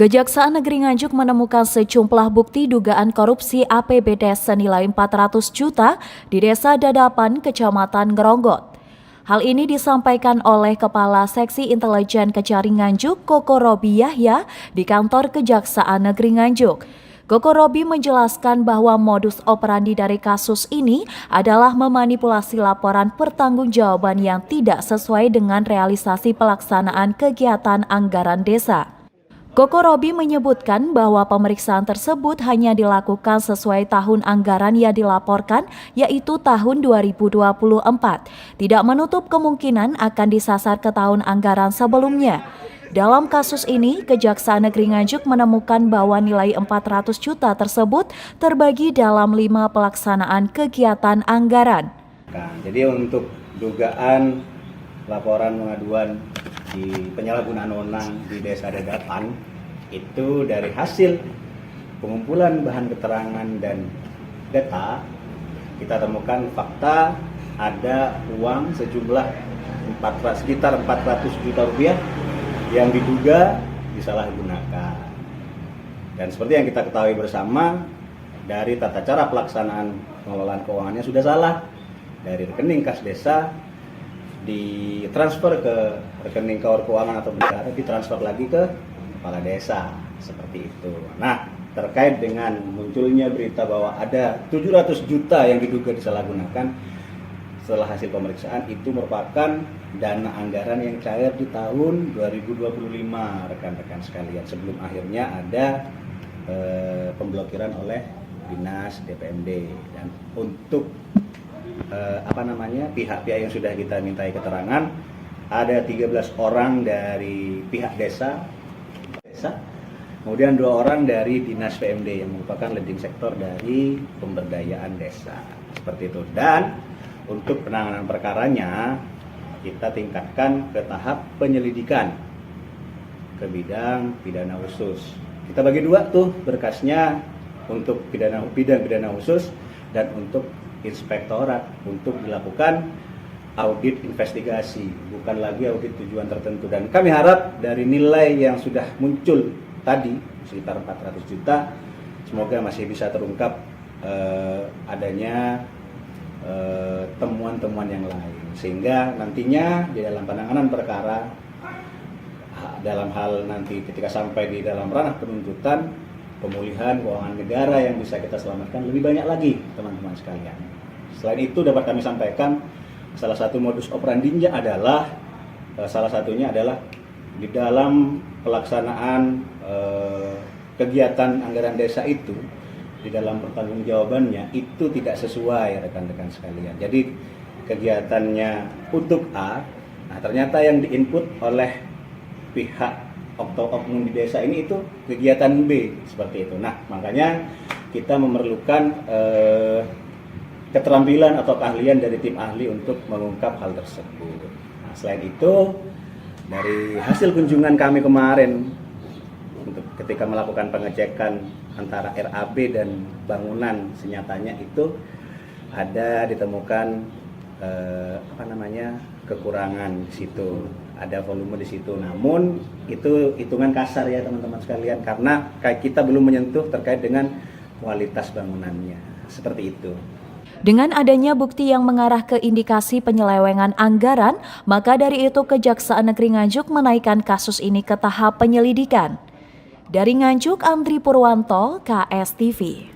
Kejaksaan Negeri Nganjuk menemukan sejumlah bukti dugaan korupsi APBD senilai 400 juta di Desa Dadapan, Kecamatan Ngeronggot. Hal ini disampaikan oleh Kepala Seksi Intelijen Kejari Nganjuk, Koko Robi Yahya, di kantor Kejaksaan Negeri Nganjuk. Koko Robi menjelaskan bahwa modus operandi dari kasus ini adalah memanipulasi laporan pertanggungjawaban yang tidak sesuai dengan realisasi pelaksanaan kegiatan anggaran desa. Koko Robi menyebutkan bahwa pemeriksaan tersebut hanya dilakukan sesuai tahun anggaran yang dilaporkan, yaitu tahun 2024. Tidak menutup kemungkinan akan disasar ke tahun anggaran sebelumnya. Dalam kasus ini, Kejaksaan Negeri Nganjuk menemukan bahwa nilai 400 juta tersebut terbagi dalam 5 pelaksanaan kegiatan anggaran. Jadi untuk dugaan laporan pengaduan di penyalahgunaan wewenang di Desa Dadapan itu dari hasil pengumpulan bahan keterangan dan data kita temukan fakta ada uang sejumlah sekitar 400 juta rupiah yang diduga disalahgunakan. Dan seperti yang kita ketahui bersama, dari tata cara pelaksanaan pengelolaan keuangannya sudah salah. Dari rekening kas desa ditransfer ke rekening keuangan atau negara, ditransfer lagi ke kepala desa, seperti itu. Nah, terkait dengan munculnya berita bahwa ada 700 juta yang diduga disalahgunakan, setelah hasil pemeriksaan itu merupakan dana anggaran yang cair di tahun 2025, rekan-rekan sekalian, sebelum akhirnya ada pemblokiran oleh Dinas DPMD. Dan untuk pihak-pihak yang sudah kita mintai keterangan, ada 13 orang dari pihak desa, kemudian 2 orang dari Dinas PMD yang merupakan leading sektor dari pemberdayaan desa, seperti itu. Dan untuk penanganan perkaranya kita tingkatkan ke tahap penyelidikan ke bidang pidana khusus. Kita bagi 2 tuh berkasnya, untuk bidang pidana khusus dan untuk inspektorat, untuk dilakukan audit investigasi, bukan lagi audit tujuan tertentu. Dan kami harap dari nilai yang sudah muncul tadi sekitar 400 juta, semoga masih bisa terungkap adanya temuan-temuan yang lain, sehingga nantinya di dalam penanganan perkara, dalam hal nanti ketika sampai di dalam ranah penuntutan, pemulihan keuangan negara yang bisa kita selamatkan lebih banyak lagi, teman-teman sekalian. Selain itu dapat kami sampaikan, salah satu modus operandinya adalah salah satunya adalah di dalam pelaksanaan kegiatan anggaran desa itu, di dalam pertanggungjawabannya itu tidak sesuai, rekan-rekan sekalian. Jadi kegiatannya untuk A, nah ternyata yang diinput oleh pihak oknum di desa ini itu kegiatan B, seperti itu. Nah, makanya kita memerlukan keterampilan atau keahlian dari tim ahli untuk mengungkap hal tersebut. Nah, selain itu, dari hasil kunjungan kami kemarin untuk ketika melakukan pengecekan antara RAB dan bangunan, senyatanya itu ada ditemukan kekurangan di situ, ada volume di situ. Namun itu hitungan kasar ya teman-teman sekalian, karena kita belum menyentuh terkait dengan kualitas bangunannya, seperti itu. Dengan adanya bukti yang mengarah ke indikasi penyelewengan anggaran, maka dari itu Kejaksaan Negeri Nganjuk menaikkan kasus ini ke tahap penyelidikan. Dari Nganjuk, Andri Purwanto, KS TV.